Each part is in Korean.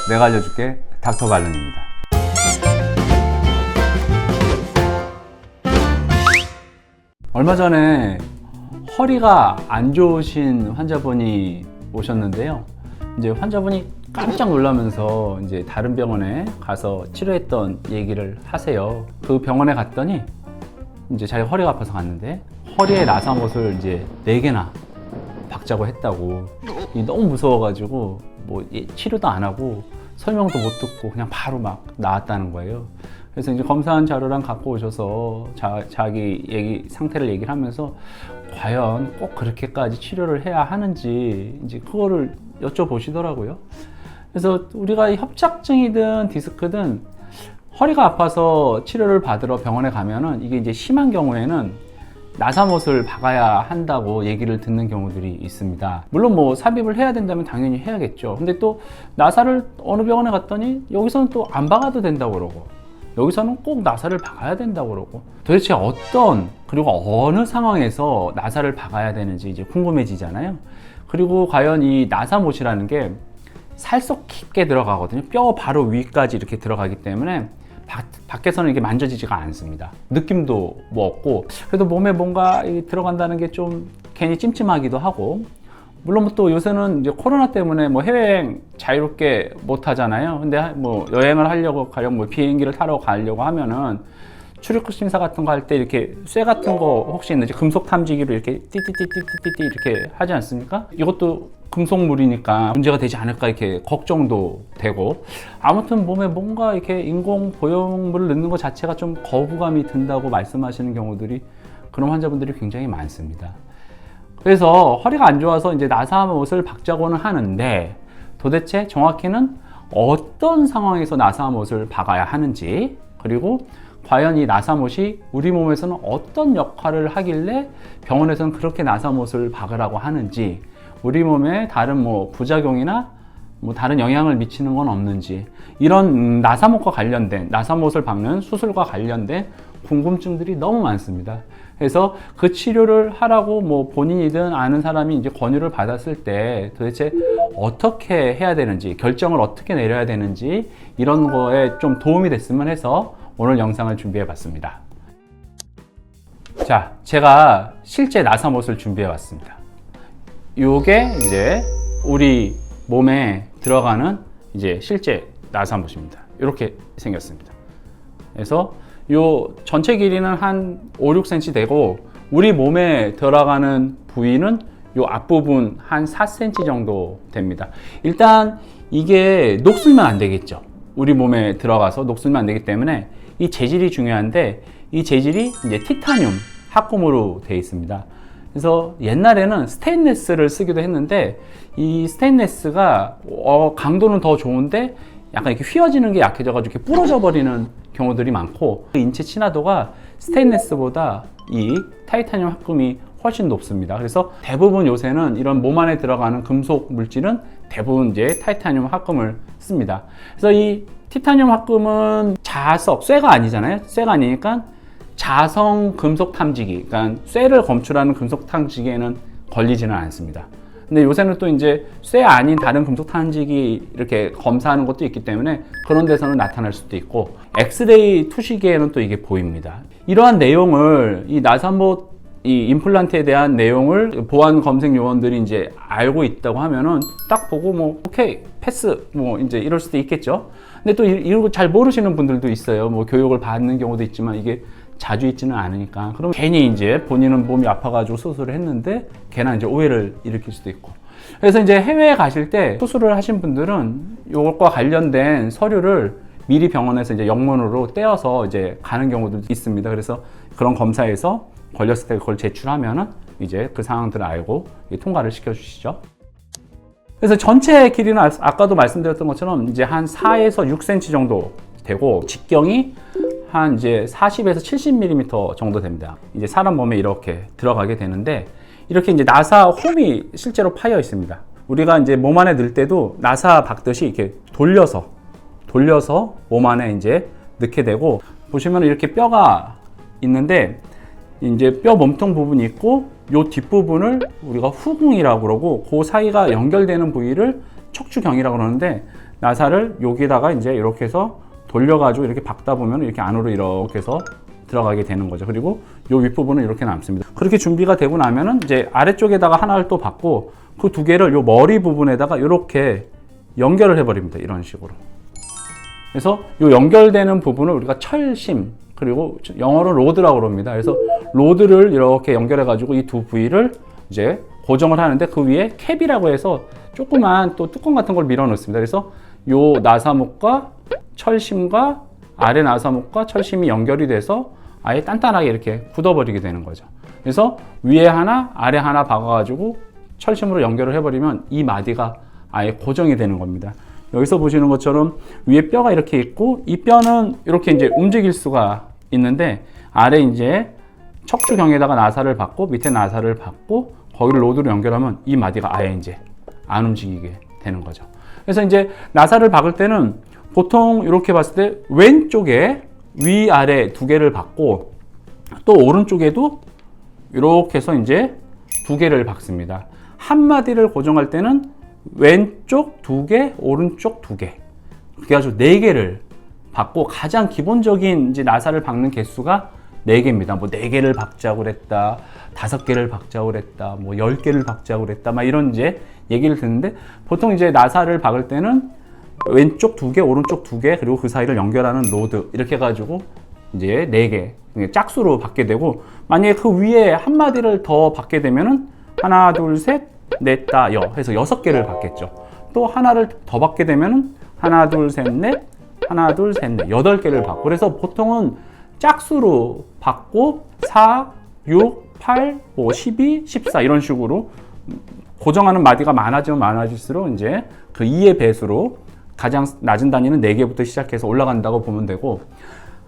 내가 알려줄게. 닥터 발론입니다. 얼마 전에 허리가 안 좋으신 환자분이 오셨는데요. 이제 환자분이 깜짝 놀라면서 이제 다른 병원에 가서 치료했던 얘기를 하세요. 그 병원에 갔더니 이제 자기 허리가 아파서 갔는데 허리에 나사못을 이제 4개나 박자고 했다고. 너무 무서워가지고 뭐 치료도 안 하고 설명도 못 듣고 그냥 바로 막 나왔다는 거예요. 그래서 이제 검사한 자료랑 갖고 오셔서 자기 상태를 얘기를 하면서 과연 꼭 그렇게까지 치료를 해야 하는지 이제 그거를 여쭤보시더라고요. 그래서 우리가 협착증이든 디스크든 허리가 아파서 치료를 받으러 병원에 가면은 이게 이제 심한 경우에는 나사못을 박아야 한다고 얘기를 듣는 경우들이 있습니다. 물론 뭐 삽입을 해야 된다면 당연히 해야겠죠. 근데 또 나사를 어느 병원에 갔더니 여기서는 또 안 박아도 된다고 그러고 여기서는 꼭 나사를 박아야 된다고 그러고 도대체 그리고 어느 상황에서 나사를 박아야 되는지 이제 궁금해지잖아요. 그리고 과연 이 나사못이라는 게 살속 깊게 들어가거든요. 뼈 바로 위까지 이렇게 들어가기 때문에 밖에서는 이게 만져지지가 않습니다. 느낌도 뭐 없고 그래도 몸에 뭔가 들어간다는 게 좀 괜히 찜찜하기도 하고 물론 또 요새는 이제 코로나 때문에 뭐 해외여행 자유롭게 못 하잖아요. 근데 뭐 여행을 하려고 가려면 뭐 비행기를 타러 가려고 하면은 출입국 심사 같은 거 할 때 이렇게 쇠 같은 거 혹시 있는지 금속 탐지기로 이렇게 띠띠띠띠띠띠 이렇게 하지 않습니까? 이것도 금속물이니까 문제가 되지 않을까 이렇게 걱정도 되고 아무튼 몸에 뭔가 이렇게 인공 보형물을 넣는 것 자체가 좀 거부감이 든다고 말씀하시는 경우들이 그런 환자분들이 굉장히 많습니다. 그래서 허리가 안 좋아서 이제 나사못을 박자고는 하는데 도대체 정확히는 어떤 상황에서 나사못을 박아야 하는지 그리고 과연 이 나사못이 우리 몸에서는 어떤 역할을 하길래 병원에서는 그렇게 나사못을 박으라고 하는지 우리 몸에 다른 뭐 부작용이나 뭐 다른 영향을 미치는 건 없는지 이런 나사못과 관련된 나사못을 박는 수술과 관련된 궁금증들이 너무 많습니다. 그래서 그 치료를 하라고 뭐 본인이든 아는 사람이 이제 권유를 받았을 때 도대체 어떻게 해야 되는지 결정을 어떻게 내려야 되는지 이런 거에 좀 도움이 됐으면 해서 오늘 영상을 준비해 봤습니다. 자, 제가 실제 나사못을 준비해 왔습니다. 요게 이제 우리 몸에 들어가는 이제 실제 나사못입니다. 이렇게 생겼습니다. 그래서 요 전체 길이는 한 5, 6cm 되고 우리 몸에 들어가는 부위는 요 앞부분 한 4cm 정도 됩니다. 일단 이게 녹슬면 안 되겠죠. 우리 몸에 들어가서 녹슬면 안 되기 때문에 이 재질이 중요한데 이 재질이 이제 티타늄 합금으로 되어 있습니다. 그래서 옛날에는 스테인레스를 쓰기도 했는데 이 스테인레스가 강도는 더 좋은데 약간 이렇게 휘어지는 게 약해져가지고 이렇게 부러져 버리는 경우들이 많고 인체 친화도가 스테인레스보다 이 타이타늄 합금이 훨씬 높습니다. 그래서 대부분 요새는 이런 몸 안에 들어가는 금속 물질은 대부분 이제 타이타늄 합금을 씁니다. 그래서 이 티타늄 합금은 자석, 쇠가 아니잖아요. 쇠가 아니니까 자성 금속 탐지기, 그러니까 쇠를 검출하는 금속 탐지기에는 걸리지는 않습니다. 근데 요새는 또 이제 쇠 아닌 다른 금속 탐지기 이렇게 검사하는 것도 있기 때문에 그런 데서는 나타날 수도 있고 엑스레이 투시기에는 또 이게 보입니다. 이러한 내용을 이 나사못 이 임플란트에 대한 내용을 보안 검색 요원들이 이제 알고 있다고 하면은 딱 보고 뭐 오케이 패스 뭐 이제 이럴 수도 있겠죠. 근데 또 이런 거 잘 모르시는 분들도 있어요. 뭐 교육을 받는 경우도 있지만 이게 자주 있지는 않으니까 그럼 괜히 이제 본인은 몸이 아파가지고 수술을 했는데 괜한 이제 오해를 일으킬 수도 있고 그래서 이제 해외에 가실 때 수술을 하신 분들은 이것과 관련된 서류를 미리 병원에서 이제 영문으로 떼어서 이제 가는 경우도 있습니다. 그래서 그런 검사에서 걸렸을 때 그걸 제출하면은 이제 그 상황들을 알고 통과를 시켜주시죠. 그래서 전체 길이는 아까도 말씀드렸던 것처럼 이제 한 4에서 6cm 정도 되고 직경이 한 이제 40에서 70mm 정도 됩니다. 이제 사람 몸에 이렇게 들어가게 되는데 이렇게 이제 나사 홈이 실제로 파여 있습니다. 우리가 이제 몸 안에 넣을 때도 나사 박듯이 이렇게 돌려서 몸 안에 이제 넣게 되고 보시면 이렇게 뼈가 있는데 이제 뼈 몸통 부분이 있고 요 뒷부분을 우리가 후궁이라고 그러고 그 사이가 연결되는 부위를 척추경이라고 그러는데 나사를 여기다가 이제 이렇게 해서 돌려가지고 이렇게 박다 보면 이렇게 안으로 이렇게 해서 들어가게 되는 거죠. 그리고 요 윗부분은 이렇게 남습니다. 그렇게 준비가 되고 나면은 이제 아래쪽에다가 하나를 또 박고 그 두 개를 요 머리 부분에다가 이렇게 연결을 해버립니다. 이런 식으로. 그래서 요 연결되는 부분을 우리가 철심, 그리고 영어로 로드라고 그럽니다. 그래서 로드를 이렇게 연결해 가지고 이 두 부위를 이제 고정을 하는데 그 위에 캡이라고 해서 조그만 또 뚜껑 같은 걸 밀어 넣습니다. 그래서 요 나사목과 철심과 아래 나사목과 철심이 연결이 돼서 아예 단단하게 이렇게 굳어버리게 되는 거죠. 그래서 위에 하나 아래 하나 박아가지고 철심으로 연결을 해버리면 이 마디가 아예 고정이 되는 겁니다. 여기서 보시는 것처럼 위에 뼈가 이렇게 있고 이 뼈는 이렇게 이제 움직일 수가 있는데 아래 이제 척추경에다가 나사를 박고 밑에 나사를 박고 거기를 로드로 연결하면 이 마디가 아예 이제 안 움직이게 되는 거죠. 그래서 이제 나사를 박을 때는 보통 이렇게 봤을 때 왼쪽에 위아래 두 개를 박고 또 오른쪽에도 이렇게 해서 이제 두 개를 박습니다. 한 마디를 고정할 때는 왼쪽 두 개, 오른쪽 두 개. 그래가지고 네 개를 박고 가장 기본적인 이제 나사를 박는 개수가 4개입니다. 뭐 4개를 박자고 그랬다, 5개를 박자고 그랬다, 뭐 10개를 박자고 그랬다, 막 이런 이제 얘기를 듣는데 보통 이제 나사를 박을 때는 왼쪽 2개, 오른쪽 2개, 그리고 그 사이를 연결하는 로드 이렇게 해가지고 이제 4개 짝수로 박게 되고 만약에 그 위에 한 마디를 더 박게 되면은 하나, 둘, 셋, 넷, 다, 여 해서 6개를 박겠죠. 또 하나를 더 박게 되면은 하나, 둘, 셋, 넷, 하나, 둘, 셋, 넷, 8개를 박고 그래서 보통은 짝수로 받고 4, 6, 8, 12, 14 이런 식으로 고정하는 마디가 많아지면 많아질수록 이제 그 2의 배수로 가장 낮은 단위는 4개부터 시작해서 올라간다고 보면 되고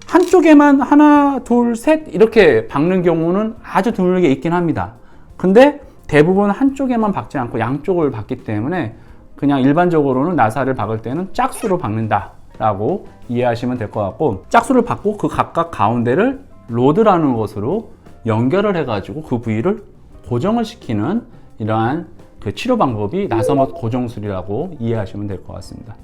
한쪽에만 하나, 둘, 셋 이렇게 박는 경우는 아주 드물게 있긴 합니다. 근데 대부분 한쪽에만 박지 않고 양쪽을 박기 때문에 그냥 일반적으로는 나사를 박을 때는 짝수로 박는다 라고 이해하시면 될 것 같고 짝수를 받고 그 각각 가운데를 로드라는 것으로 연결을 해가지고 그 부위를 고정을 시키는 이러한 그 치료 방법이 나사못 고정술이라고 이해하시면 될 것 같습니다.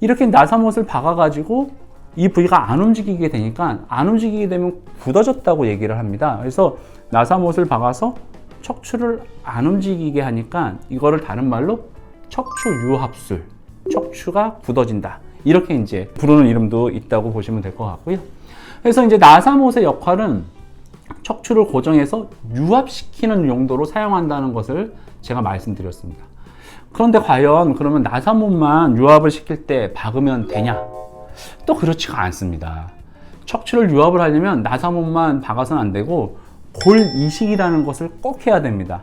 이렇게 나사못을 박아가지고 이 부위가 안 움직이게 되니까 안 움직이게 되면 굳어졌다고 얘기를 합니다. 그래서 나사못을 박아서 척추를 안 움직이게 하니까 이거를 다른 말로 척추 유합술, 척추가 굳어진다. 이렇게 이제 부르는 이름도 있다고 보시면 될 것 같고요. 그래서 이제 나사못의 역할은 척추를 고정해서 유합시키는 용도로 사용한다는 것을 제가 말씀드렸습니다. 그런데 과연 그러면 나사못만 유합을 시킬 때 박으면 되냐? 또 그렇지가 않습니다. 척추를 유합을 하려면 나사못만 박아서는 안 되고 골 이식이라는 것을 꼭 해야 됩니다.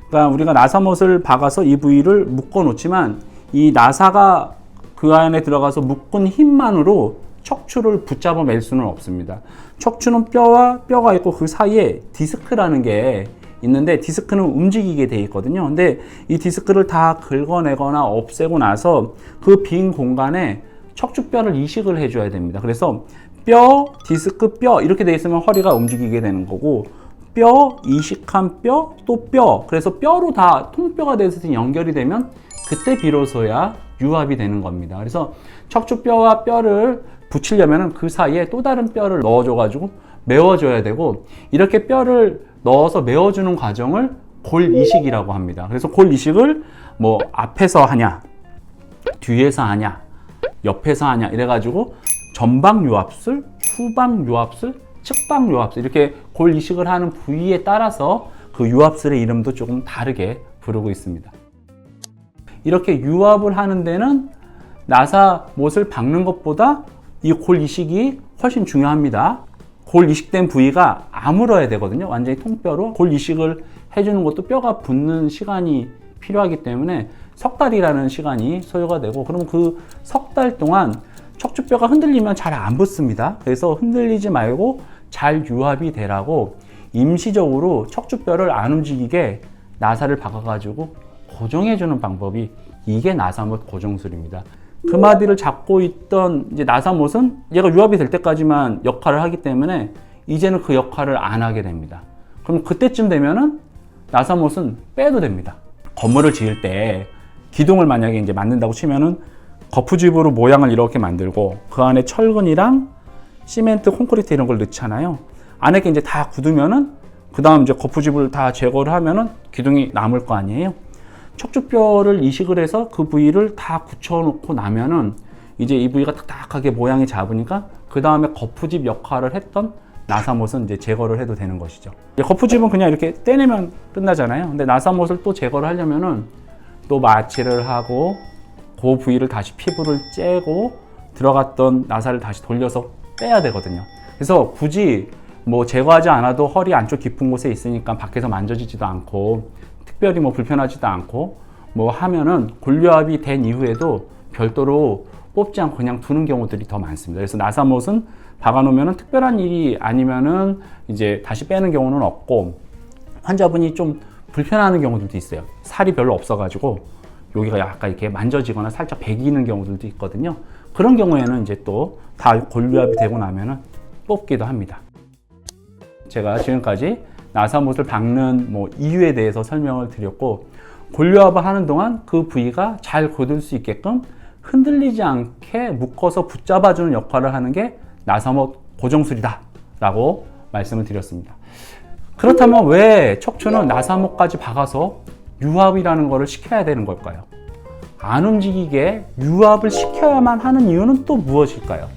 그러니까 우리가 나사못을 박아서 이 부위를 묶어 놓지만 이 나사가 그 안에 들어가서 묶은 힘만으로 척추를 붙잡아 맬 수는 없습니다. 척추는 뼈와 뼈가 있고 그 사이에 디스크라는 게 있는데 디스크는 움직이게 돼 있거든요. 근데 이 디스크를 다 긁어내거나 없애고 나서 그 빈 공간에 척추뼈를 이식을 해줘야 됩니다. 그래서 뼈, 디스크, 뼈 이렇게 돼 있으면 허리가 움직이게 되는 거고 뼈, 이식한 뼈, 또 뼈 그래서 뼈로 다 통뼈가 돼서 연결이 되면 그때 비로소야 유합이 되는 겁니다. 그래서 척추뼈와 뼈를 붙이려면 그 사이에 또 다른 뼈를 넣어줘가지고 메워줘야 되고 이렇게 뼈를 넣어서 메워주는 과정을 골 이식이라고 합니다. 그래서 골 이식을 뭐 앞에서 하냐, 뒤에서 하냐, 옆에서 하냐 이래가지고 전방 유합술, 후방 유합술, 측방 유합술 이렇게 골 이식을 하는 부위에 따라서 그 유합술의 이름도 조금 다르게 부르고 있습니다. 이렇게 유합을 하는 데는 나사못을 박는 것보다 이 골 이식이 훨씬 중요합니다. 골 이식된 부위가 아물어야 되거든요. 완전히 통뼈로 골 이식을 해주는 것도 뼈가 붙는 시간이 필요하기 때문에 석 달이라는 시간이 소요가 되고 그러면 그 석 달 동안 척추뼈가 흔들리면 잘 안 붙습니다. 그래서 흔들리지 말고 잘 유합이 되라고 임시적으로 척추뼈를 안 움직이게 나사를 박아가지고 고정해주는 방법이 이게 나사못 고정술입니다. 그 마디를 잡고 있던 이제 나사못은 얘가 유합이 될 때까지만 역할을 하기 때문에 이제는 그 역할을 안 하게 됩니다. 그럼 그때쯤 되면은 나사못은 빼도 됩니다. 건물을 지을 때 기둥을 만약에 이제 만든다고 치면은 거푸집으로 모양을 이렇게 만들고 그 안에 철근이랑 시멘트, 콘크리트 이런 걸 넣잖아요. 안에 이제 다 굳으면은 그 다음 이제 거푸집을 다 제거를 하면은 기둥이 남을 거 아니에요. 척추뼈를 이식을 해서 그 부위를 다 굳혀놓고 나면은 이제 이 부위가 딱딱하게 모양이 잡으니까 그 다음에 거푸집 역할을 했던 나사못은 이제 제거를 해도 되는 것이죠. 거푸집은 그냥 이렇게 떼내면 끝나잖아요. 근데 나사못을 또 제거를 하려면은 또 마취를 하고 그 부위를 다시 피부를 째고 들어갔던 나사를 다시 돌려서 빼야 되거든요. 그래서 굳이 뭐 제거하지 않아도 허리 안쪽 깊은 곳에 있으니까 밖에서 만져지지도 않고 특별히 뭐 불편하지도 않고 뭐 하면은 골류압이 된 이후에도 별도로 뽑지 않고 그냥 두는 경우들이 더 많습니다. 그래서 나사못은 박아놓으면은 특별한 일이 아니면은 이제 다시 빼는 경우는 없고, 환자분이 좀 불편해하는 경우들도 있어요. 살이 별로 없어가지고 여기가 약간 이렇게 만져지거나 살짝 베기는 경우들도 있거든요. 그런 경우에는 이제 또 다 골류압이 되고 나면은 뽑기도 합니다. 제가 지금까지 나사못을 박는 뭐 이유에 대해서 설명을 드렸고, 골류압을 하는 동안 그 부위가 잘 굳을 수 있게끔 흔들리지 않게 묶어서 붙잡아주는 역할을 하는 게 나사못 고정술이다 라고 말씀을 드렸습니다. 그렇다면 왜 척추는 나사못까지 박아서 유압이라는 것을 시켜야 되는 걸까요? 안 움직이게 유압을 시켜야만 하는 이유는 또 무엇일까요?